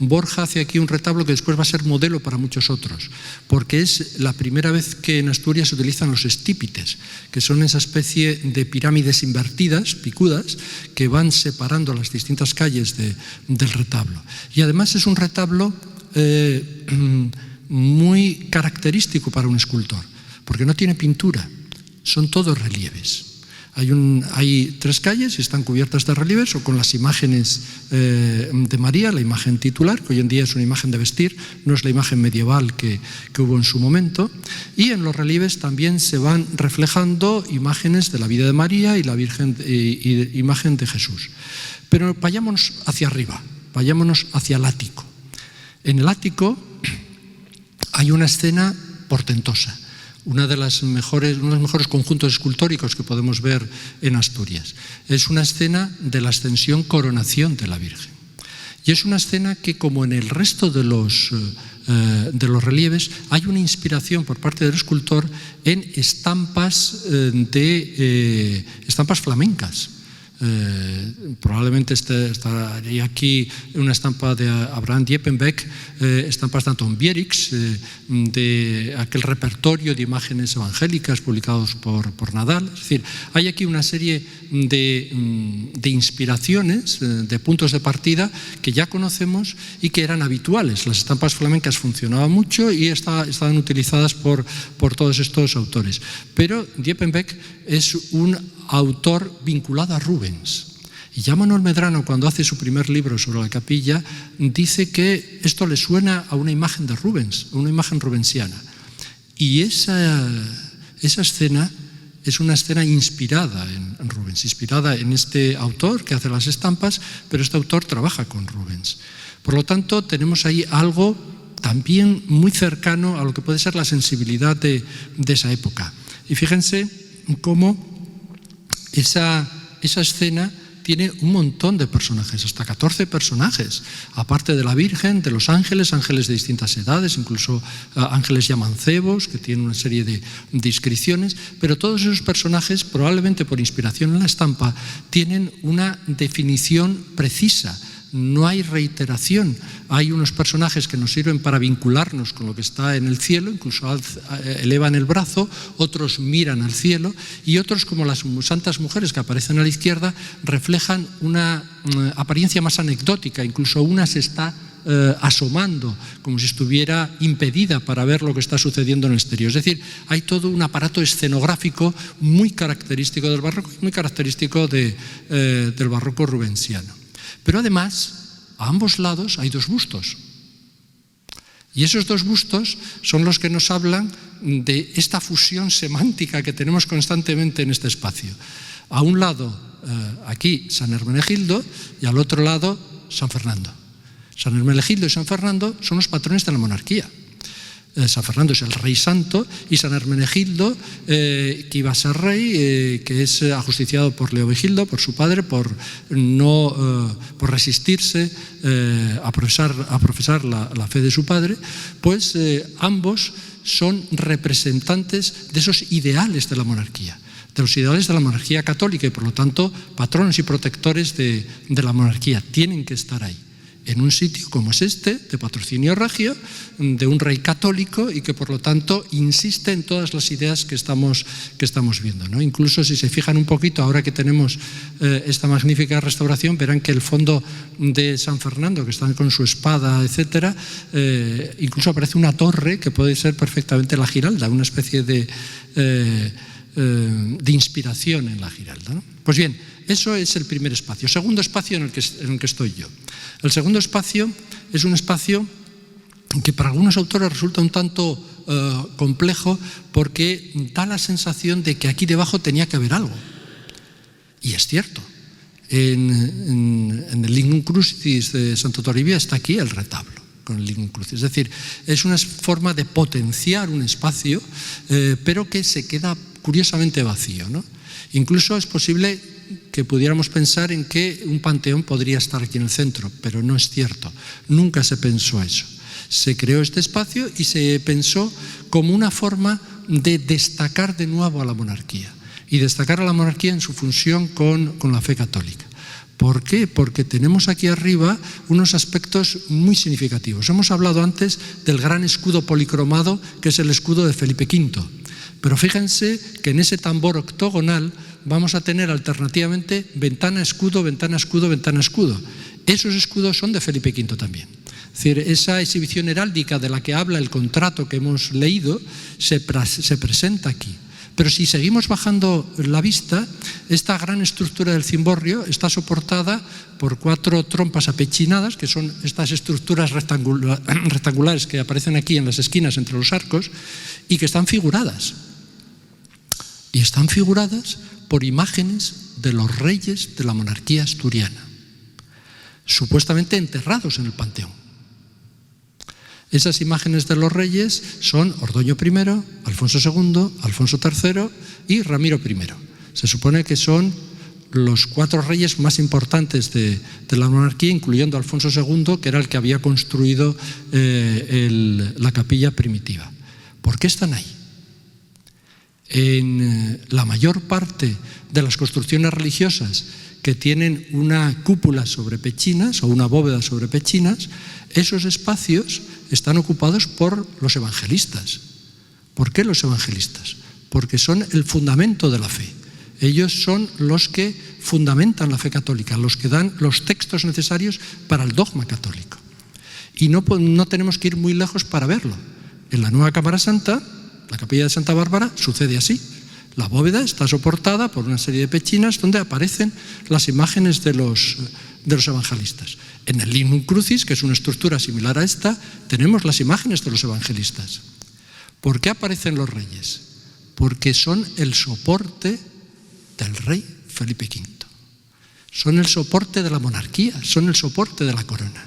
Borja hace aquí un retablo que después va a ser modelo para muchos otros, porque es la primera vez que en Asturias se utilizan los estípites, que son esa especie de pirámides invertidas, picudas, que van separando las distintas calles del retablo. Y además es un retablo muy característico para un escultor, porque no tiene pintura, son todos relieves. Hay 3 calles y están cubiertas de relieves o con las imágenes de María, la imagen titular, que hoy en día es una imagen de vestir, no es la imagen medieval que hubo en su momento, y en los relieves también se van reflejando imágenes de la vida de María y la Virgen y imagen de Jesús. Pero vayámonos hacia arriba, vayámonos hacia el ático. En el ático hay una escena portentosa, uno de los mejores conjuntos escultóricos que podemos ver en Asturias. Es una escena de la ascensión coronación de la Virgen. Y es una escena que, como en el resto de los relieves, hay una inspiración por parte del escultor en estampas flamencas. Probablemente estaría aquí una estampa de Abraham Diepenbeck, estampas de Anton Bierix, de aquel repertorio de imágenes evangélicas publicados por Nadal. Es decir, hay aquí una serie de inspiraciones, de puntos de partida que ya conocemos y que eran habituales. Las estampas flamencas funcionaban mucho y estaban utilizadas por todos estos autores. Pero Diepenbeck es un autor vinculado a Rubens. Y ya Manuel Medrano, cuando hace su primer libro sobre la capilla, dice que esto le suena a una imagen de Rubens, a una imagen rubensiana. Y esa escena es una escena inspirada en Rubens, inspirada en este autor que hace las estampas, pero este autor trabaja con Rubens. Por lo tanto, tenemos ahí algo también muy cercano a lo que puede ser la sensibilidad de esa época. Y fíjense cómo esa escena tiene un montón de personajes, hasta 14 personajes, aparte de la Virgen, de los ángeles de distintas edades, incluso ángeles ya mancebos, que tienen una serie de inscripciones, pero todos esos personajes, probablemente por inspiración en la estampa, tienen una definición precisa. No hay reiteración, hay unos personajes que nos sirven para vincularnos con lo que está en el cielo, incluso elevan el brazo, otros miran al cielo y otros, como las santas mujeres que aparecen a la izquierda, reflejan una apariencia más anecdótica, incluso una se está asomando como si estuviera impedida para ver lo que está sucediendo en el exterior. Es decir, hay todo un aparato escenográfico muy característico del barroco y muy característico del barroco rubensiano. Pero además, a ambos lados hay 2 bustos. Y esos 2 bustos son los que nos hablan de esta fusión semántica que tenemos constantemente en este espacio. A un lado, aquí San Hermenegildo y al otro lado San Fernando. San Hermenegildo y San Fernando son los patrones de la monarquía. San Fernando es el rey santo y San Hermenegildo, que iba a ser rey, que es ajusticiado por Leovigildo, por su padre, por resistirse a profesar la fe de su padre, pues ambos son representantes de esos ideales de la monarquía, de los ideales de la monarquía católica y por lo tanto patronos y protectores de la monarquía. Tienen que estar ahí, en un sitio como es este, de patrocinio regio, de un rey católico y que por lo tanto insiste en todas las ideas que estamos viendo, ¿no? Incluso si se fijan un poquito, ahora que tenemos esta magnífica restauración, verán que el fondo de San Fernando, que están con su espada, etcétera, incluso aparece una torre que puede ser perfectamente la Giralda, una especie de inspiración en la Giralda, ¿no? Pues bien, eso es el primer espacio. Segundo espacio en el que estoy yo. El segundo espacio es un espacio que para algunos autores resulta un tanto complejo porque da la sensación de que aquí debajo tenía que haber algo. Y es cierto. En el Lignum Crucis de Santo Toribio está aquí el retablo con el Lignum Crucis. Es decir, es una forma de potenciar un espacio, pero que se queda curiosamente vacío, ¿no? Incluso es posible que pudiéramos pensar en que un panteón podría estar aquí en el centro, pero no es cierto. Nunca se pensó eso. Se creó este espacio y se pensó como una forma de destacar de nuevo a la monarquía y destacar a la monarquía en su función con la fe católica. ¿Por qué? Porque tenemos aquí arriba unos aspectos muy significativos. Hemos hablado antes del gran escudo policromado que es el escudo de Felipe V, pero fíjense que en ese tambor octogonal vamos a tener alternativamente ventana, escudo, ventana, escudo, ventana, escudo. Esos escudos son de Felipe V también. Es decir, esa exhibición heráldica de la que habla el contrato que hemos leído se presenta aquí. Pero si seguimos bajando la vista, esta gran estructura del cimborrio está soportada por 4 trompas apechinadas, que son estas estructuras rectangulares que aparecen aquí en las esquinas entre los arcos y que están figuradas. Y están figuradas por imágenes de los reyes de la monarquía asturiana, supuestamente enterrados en el panteón. Esas imágenes de los reyes son Ordoño I, Alfonso II, Alfonso III y Ramiro I. Se supone que son los 4 reyes más importantes de la monarquía, incluyendo Alfonso II, que era el que había construido la capilla primitiva. ¿Por qué están ahí? En la mayor parte de las construcciones religiosas que tienen una cúpula sobre pechinas o una bóveda sobre pechinas, esos espacios están ocupados por los evangelistas. ¿Por qué los evangelistas? Porque son el fundamento de la fe. Ellos son los que fundamentan la fe católica, los que dan los textos necesarios para el dogma católico. Y no tenemos que ir muy lejos para verlo. En la Nueva Cámara Santa, la capilla de Santa Bárbara, sucede así. La bóveda está soportada por una serie de pechinas donde aparecen las imágenes de los evangelistas. En el Lignum Crucis, que es una estructura similar a esta, tenemos las imágenes de los evangelistas. ¿Por qué aparecen los reyes? Porque son el soporte del rey Felipe V. Son el soporte de la monarquía, son el soporte de la corona.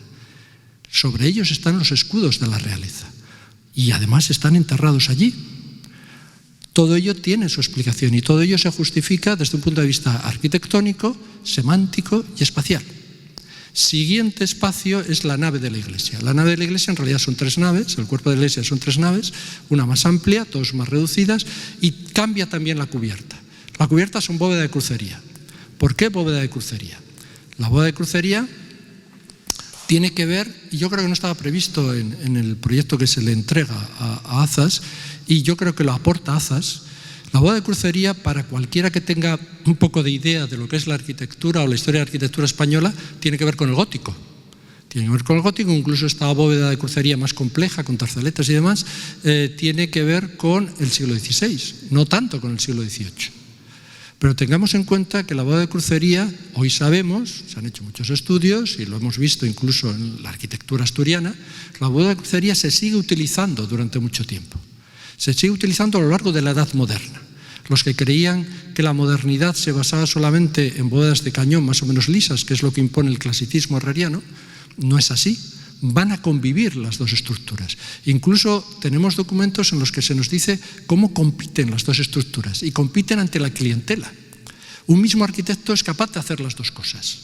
Sobre ellos están los escudos de la realeza y además están enterrados allí. Todo ello tiene su explicación y todo ello se justifica desde un punto de vista arquitectónico, semántico y espacial. Siguiente espacio es la nave de la iglesia. La nave de la iglesia en realidad son 3 naves, el cuerpo de la iglesia son 3 naves, una más amplia, 2 más reducidas, y cambia también la cubierta. La cubierta son bóveda de crucería. ¿Por qué bóveda de crucería? La bóveda de crucería tiene que ver, y yo creo que no estaba previsto en el proyecto que se le entrega a Azas, y yo creo que lo aporta Azas. La bóveda de crucería, para cualquiera que tenga un poco de idea de lo que es la arquitectura o la historia de la arquitectura española, tiene que ver con el gótico. Tiene que ver con el gótico, incluso esta bóveda de crucería más compleja, con tarzaletas y demás, tiene que ver con el siglo XVI, no tanto con el siglo XVIII. Pero tengamos en cuenta que la bóveda de crucería, hoy sabemos, se han hecho muchos estudios y lo hemos visto incluso en la arquitectura asturiana, la bóveda de crucería se sigue utilizando durante mucho tiempo. Se sigue utilizando a lo largo de la Edad Moderna. Los que creían que la modernidad se basaba solamente en bóvedas de cañón más o menos lisas, que es lo que impone el clasicismo herreriano, no es así. Van a convivir las dos estructuras. Incluso tenemos documentos en los que se nos dice cómo compiten las dos estructuras y compiten ante la clientela. Un mismo arquitecto es capaz de hacer las dos cosas.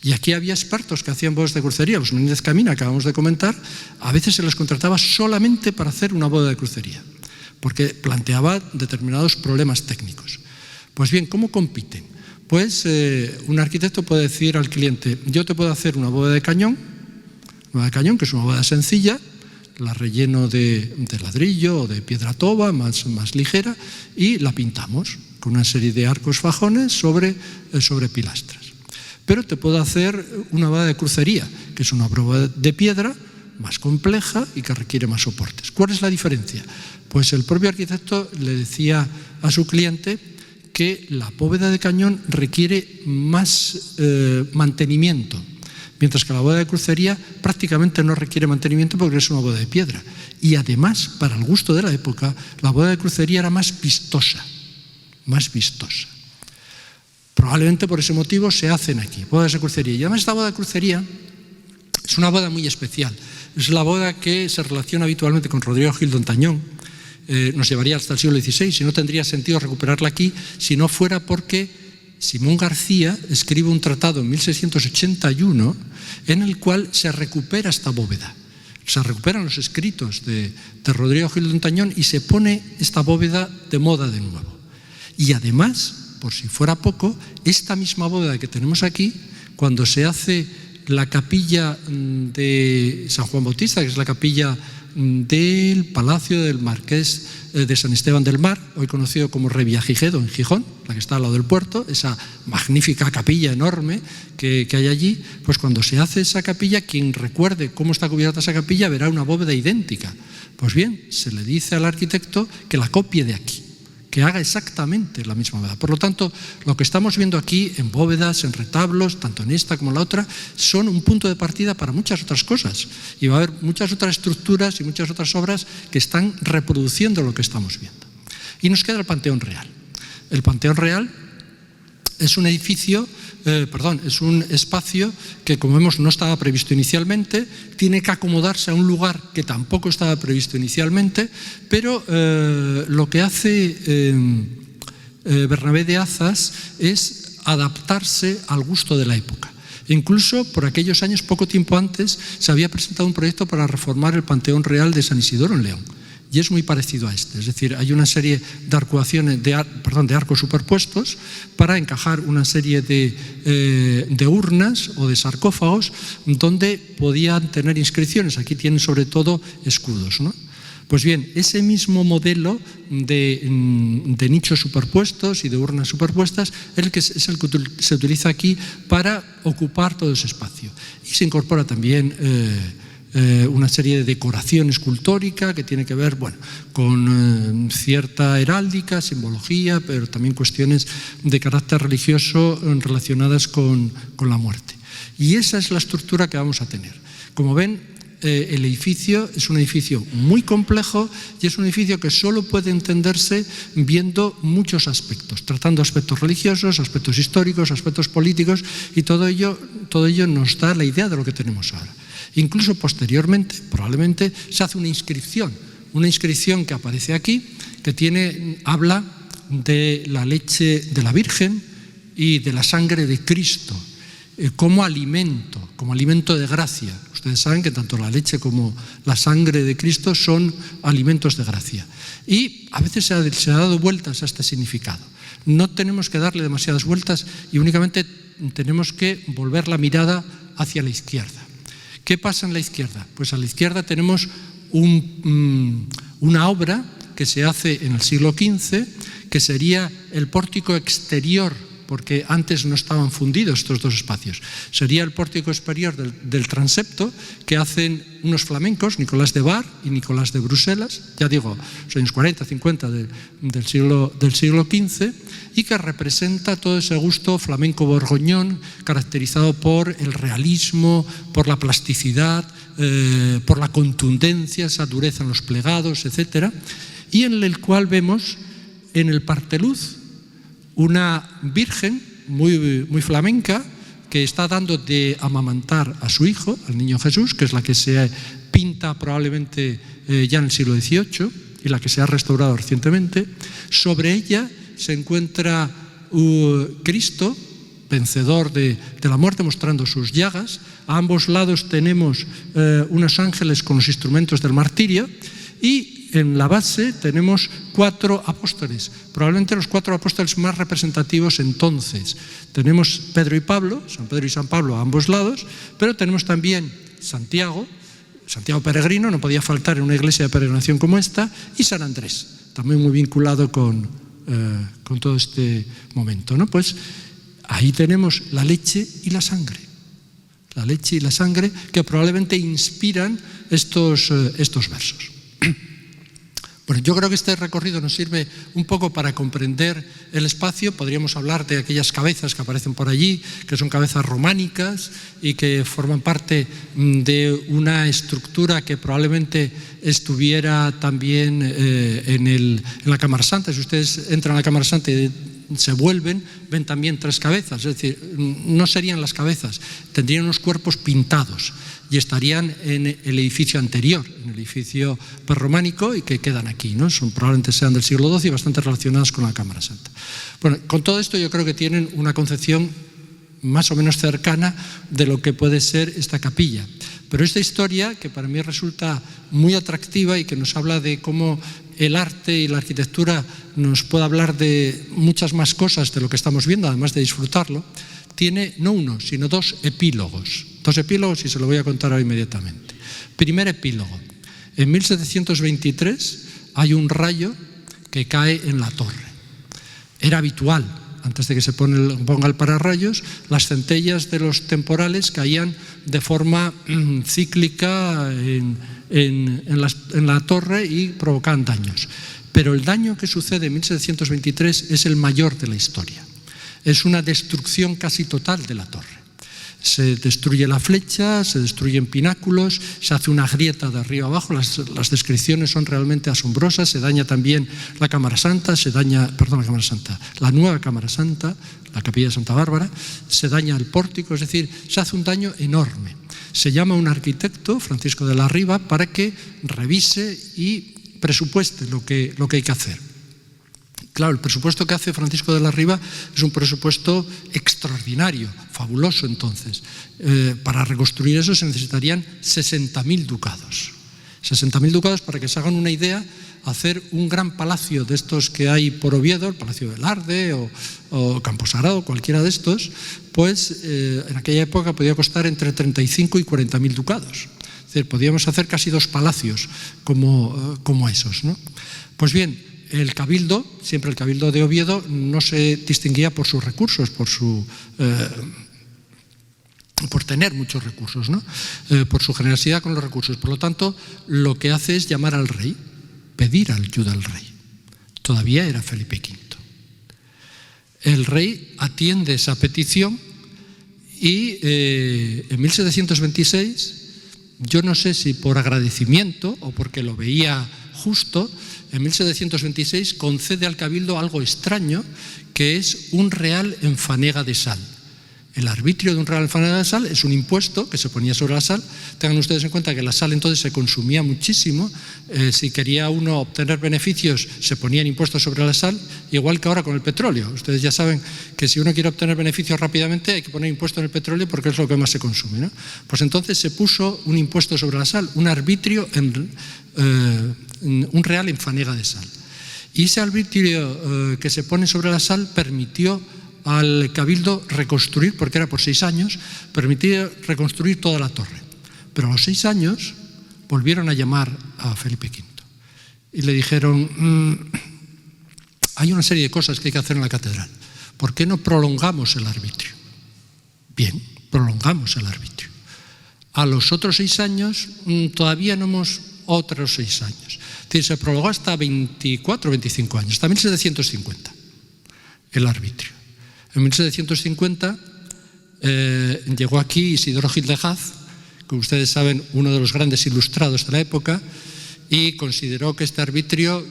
Y aquí había expertos que hacían bodas de crucería, los Menéndez Camina, que acabamos de comentar, a veces se les contrataba solamente para hacer una boda de crucería, porque planteaba determinados problemas técnicos. Pues bien, ¿cómo compiten? Pues un arquitecto puede decir al cliente, yo te puedo hacer una boda de cañón, que es una boda sencilla, la relleno de ladrillo o de piedra toba, más ligera, y la pintamos con una serie de arcos fajones sobre pilastras. Pero te puedo hacer una boda de crucería, que es una boda de piedra más compleja y que requiere más soportes. ¿Cuál es la diferencia? Pues el propio arquitecto le decía a su cliente que la bóveda de cañón requiere más mantenimiento, mientras que la bóveda de crucería prácticamente no requiere mantenimiento porque es una bóveda de piedra. Y además, para el gusto de la época, la bóveda de crucería era más vistosa. Probablemente por ese motivo se hacen aquí, bodas de crucería. Y además esta boda de crucería es una boda muy especial. Es la boda que se relaciona habitualmente con Rodrigo Gil d'Ontañón. Nos llevaría hasta el siglo XVI y no tendría sentido recuperarla aquí si no fuera porque Simón García escribe un tratado en 1681 en el cual se recupera esta bóveda. Se recuperan los escritos de Rodrigo Gil d'Ontañón y se pone esta bóveda de moda de nuevo. Y además, por si fuera poco, esta misma bóveda que tenemos aquí, cuando se hace la capilla de San Juan Bautista, que es la capilla del Palacio del Marqués de San Esteban del Mar, hoy conocido como Revillagigedo en Gijón, la que está al lado del puerto, esa magnífica capilla enorme que hay allí, pues cuando se hace esa capilla, quien recuerde cómo está cubierta esa capilla verá una bóveda idéntica. Pues bien, se le dice al arquitecto que la copie de aquí, que haga exactamente la misma bóveda. Por lo tanto, lo que estamos viendo aquí en bóvedas, en retablos, tanto en esta como en la otra, son un punto de partida para muchas otras cosas. Y va a haber muchas otras estructuras y muchas otras obras que están reproduciendo lo que estamos viendo. Y nos queda el Panteón Real. El Panteón Real es un edificio, es un espacio que, como vemos, no estaba previsto inicialmente, tiene que acomodarse a un lugar que tampoco estaba previsto inicialmente, pero lo que hace Bernabé de Azas es adaptarse al gusto de la época. Incluso por aquellos años, poco tiempo antes, se había presentado un proyecto para reformar el Panteón Real de San Isidoro en León. Y es muy parecido a este, es decir, hay una serie de arcuaciones, de arcos superpuestos para encajar una serie de urnas o de sarcófagos donde podían tener inscripciones. Aquí tienen sobre todo escudos, ¿no? Pues bien, ese mismo modelo de nichos superpuestos y de urnas superpuestas es el que se utiliza aquí para ocupar todo ese espacio. Y se incorpora también una serie de decoración escultórica que tiene que ver con cierta heráldica, simbología, pero también cuestiones de carácter religioso relacionadas con la muerte. Y esa es la estructura que vamos a tener. Como ven, el edificio es un edificio muy complejo y es un edificio que solo puede entenderse viendo muchos aspectos, tratando aspectos religiosos, aspectos históricos, aspectos políticos, y todo ello nos da la idea de lo que tenemos ahora. Incluso posteriormente, probablemente, se hace una inscripción que aparece aquí, que habla de la leche de la Virgen y de la sangre de Cristo como alimento de gracia. Ustedes saben que tanto la leche como la sangre de Cristo son alimentos de gracia. Y a veces se ha dado vueltas a este significado. No tenemos que darle demasiadas vueltas y únicamente tenemos que volver la mirada hacia la izquierda. ¿Qué pasa en la izquierda? Pues a la izquierda tenemos una obra que se hace en el siglo XV, que sería el pórtico exterior, porque antes no estaban fundidos estos dos espacios. Sería el pórtico exterior del transepto que hacen unos flamencos, Nicolás de Bar y Nicolás de Bruselas, ya digo, los años 40, 50 del siglo XV, y que representa todo ese gusto flamenco borgoñón, caracterizado por el realismo, por la plasticidad, por la contundencia, esa dureza en los plegados, etc., y en el cual vemos en el parteluz una virgen muy flamenca que está dando de amamantar a su hijo, al niño Jesús, que es la que se pinta probablemente ya en el siglo XVIII y la que se ha restaurado recientemente. Sobre ella se encuentra Cristo, vencedor de la muerte, mostrando sus llagas. A ambos lados tenemos unos ángeles con los instrumentos del martirio, y en la base tenemos 4 apóstoles, probablemente los 4 apóstoles más representativos entonces. Tenemos Pedro y Pablo, San Pedro y San Pablo a ambos lados, pero tenemos también Santiago peregrino, no podía faltar en una iglesia de peregrinación como esta, y San Andrés, también muy vinculado con todo este momento, ¿no? Pues ahí tenemos la leche y la sangre. La leche y la sangre que probablemente inspiran estos versos. Bueno, yo creo que este recorrido nos sirve un poco para comprender el espacio. Podríamos hablar de aquellas cabezas que aparecen por allí, que son cabezas románicas y que forman parte de una estructura que probablemente estuviera también en la Cámara Santa. Si ustedes entran a la Cámara Santa y se vuelven, ven también 3 cabezas, es decir, no serían las cabezas, tendrían unos cuerpos pintados y estarían en el edificio anterior, en el edificio prerrománico, y que quedan aquí, ¿no? Probablemente sean del siglo XII y bastante relacionadas con la Cámara Santa. Bueno, con todo esto yo creo que tienen una concepción más o menos cercana de lo que puede ser esta capilla. Pero esta historia, que para mí resulta muy atractiva y que nos habla de cómo el arte y la arquitectura nos puede hablar de muchas más cosas de lo que estamos viendo, además de disfrutarlo, tiene no uno, sino 2 epílogos. 2 epílogos, y se lo voy a contar ahora inmediatamente. Primer epílogo. En 1723 hay un rayo que cae en la torre. Era habitual, antes de que se ponga el pararrayos, las centellas de los temporales caían de forma cíclica en la torre y provocaban daños. Pero el daño que sucede en 1723 es el mayor de la historia. Es una destrucción casi total de la torre. Se destruye la flecha, se destruyen pináculos, se hace una grieta de arriba abajo, las descripciones son realmente asombrosas, se daña también la Cámara Santa, la nueva Cámara Santa, la Capilla de Santa Bárbara, se daña el pórtico, es decir, se hace un daño enorme. Se llama a un arquitecto, Francisco de la Riva, para que revise y presupueste lo que hay que hacer. Claro, el presupuesto que hace Francisco de la Riva es un presupuesto extraordinario, fabuloso entonces. Para reconstruir eso se necesitarían 60.000 ducados. 60.000 ducados, para que se hagan una idea, hacer un gran palacio de estos que hay por Oviedo, el Palacio del Arde o Camposarado, cualquiera de estos, pues en aquella época podía costar entre 35 y 40.000 ducados. Es decir, podíamos hacer casi 2 palacios como esos, ¿no? Pues bien, el cabildo, siempre el cabildo de Oviedo, no se distinguía por sus recursos, por tener muchos recursos, ¿no? Por su generosidad con los recursos. Por lo tanto, lo que hace es llamar al rey, pedir ayuda al rey. Todavía era Felipe V. El rey atiende esa petición y en 1726, yo no sé si por agradecimiento o porque lo veía justo, en 1726 concede al cabildo algo extraño, que es un real en fanega de sal. El arbitrio de un real en fanega de sal es un impuesto que se ponía sobre la sal. Tengan ustedes en cuenta que la sal entonces se consumía muchísimo. Si quería uno obtener beneficios, se ponían impuestos sobre la sal, igual que ahora con el petróleo. Ustedes ya saben que si uno quiere obtener beneficios rápidamente hay que poner impuesto en el petróleo porque es lo que más se consume, ¿no? Pues entonces se puso un impuesto sobre la sal, un arbitrio un real en fanega de sal. Y ese arbitrio que se pone sobre la sal permitió al cabildo reconstruir, porque era por 6 años, permitía reconstruir toda la torre. Pero a los 6 años volvieron a llamar a Felipe V y le dijeron: hay una serie de cosas que hay que hacer en la catedral, ¿por qué no prolongamos el arbitrio? Bien, prolongamos el arbitrio. A los otros 6 años todavía no hemos otros 6 años. Es decir, se prolongó hasta 24 o 25 años, hasta 1750 el arbitrio. En 1750 llegó aquí Isidoro Gil de Haz, que ustedes saben, uno de los grandes ilustrados de la época, y consideró que este arbitrio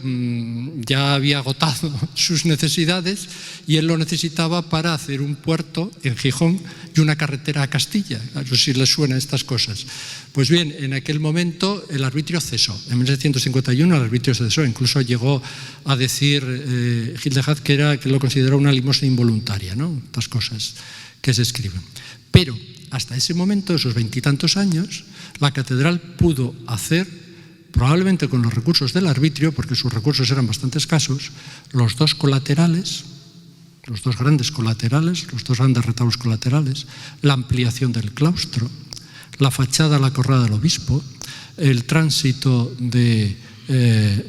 ya había agotado sus necesidades y él lo necesitaba para hacer un puerto en Gijón y una carretera a Castilla. No sé si les suena estas cosas. Pues bien, en aquel momento el arbitrio cesó. En 1751 el arbitrio cesó. Incluso llegó a decir Gil de Haz que lo consideró una limosna involuntaria, ¿no? Estas cosas que se escriben. Pero hasta ese momento, esos 20 y tantos años, la catedral pudo hacer, probablemente con los recursos del arbitrio, porque sus recursos eran bastante escasos, los dos colaterales, los dos grandes colaterales, los dos grandes retablos colaterales, la ampliación del claustro, la fachada a la corrada del obispo, el tránsito de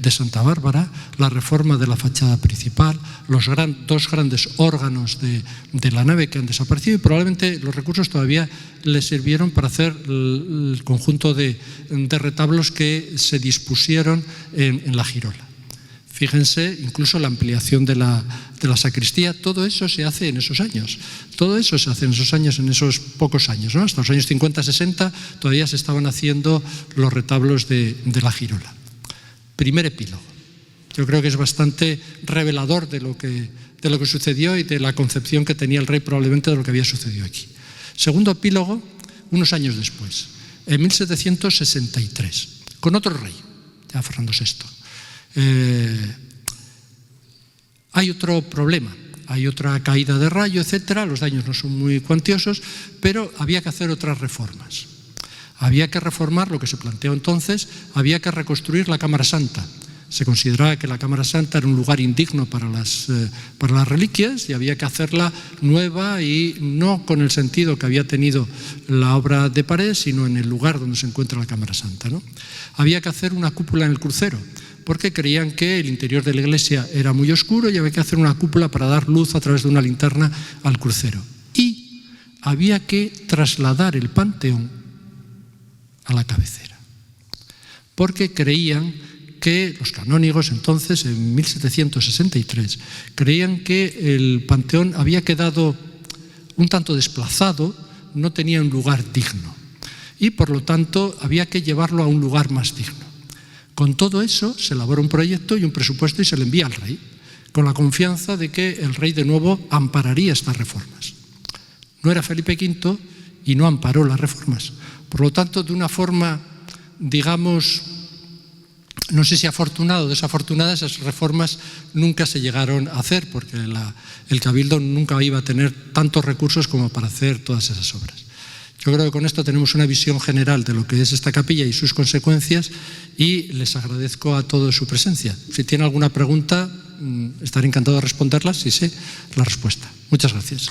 Santa Bárbara, la reforma de la fachada principal, los dos grandes órganos de la nave que han desaparecido, y probablemente los recursos todavía le sirvieron para hacer el conjunto de retablos que se dispusieron en la girola. Fíjense, incluso la ampliación de la sacristía, todo eso se hace en esos años. Todo eso se hace en esos años, en esos pocos años, ¿no? Hasta los años 50-60 todavía se estaban haciendo los retablos de la girola. Primer epílogo. Yo creo que es bastante revelador de lo que sucedió y de la concepción que tenía el rey probablemente de lo que había sucedido aquí. Segundo epílogo, unos años después, en 1763, con otro rey, ya Fernando VI. Hay otro problema, hay otra caída de rayo, etcétera. Los daños no son muy cuantiosos, pero había que hacer otras reformas. Había que reformar lo que se planteó entonces, había que reconstruir la Cámara Santa. Se consideraba que la Cámara Santa era un lugar indigno para las reliquias y había que hacerla nueva, y no con el sentido que había tenido la obra de pared, sino en el lugar donde se encuentra la Cámara Santa, ¿no? Había que hacer una cúpula en el crucero, porque creían que el interior de la iglesia era muy oscuro y había que hacer una cúpula para dar luz a través de una linterna al crucero. Y había que trasladar el panteón a la cabecera, porque creían que los canónigos entonces, en 1763, creían que el panteón había quedado un tanto desplazado, no tenía un lugar digno, y por lo tanto había que llevarlo a un lugar más digno. Con todo eso se elabora un proyecto y un presupuesto y se le envía al rey, con la confianza de que el rey de nuevo ampararía estas reformas. No era Felipe V y no amparó las reformas. Por lo tanto, de una forma, digamos, no sé si afortunada o desafortunada, esas reformas nunca se llegaron a hacer, porque el Cabildo nunca iba a tener tantos recursos como para hacer todas esas obras. Yo creo que con esto tenemos una visión general de lo que es esta capilla y sus consecuencias, y les agradezco a todos su presencia. Si tienen alguna pregunta, estaré encantado de responderlas si sé la respuesta. Muchas gracias.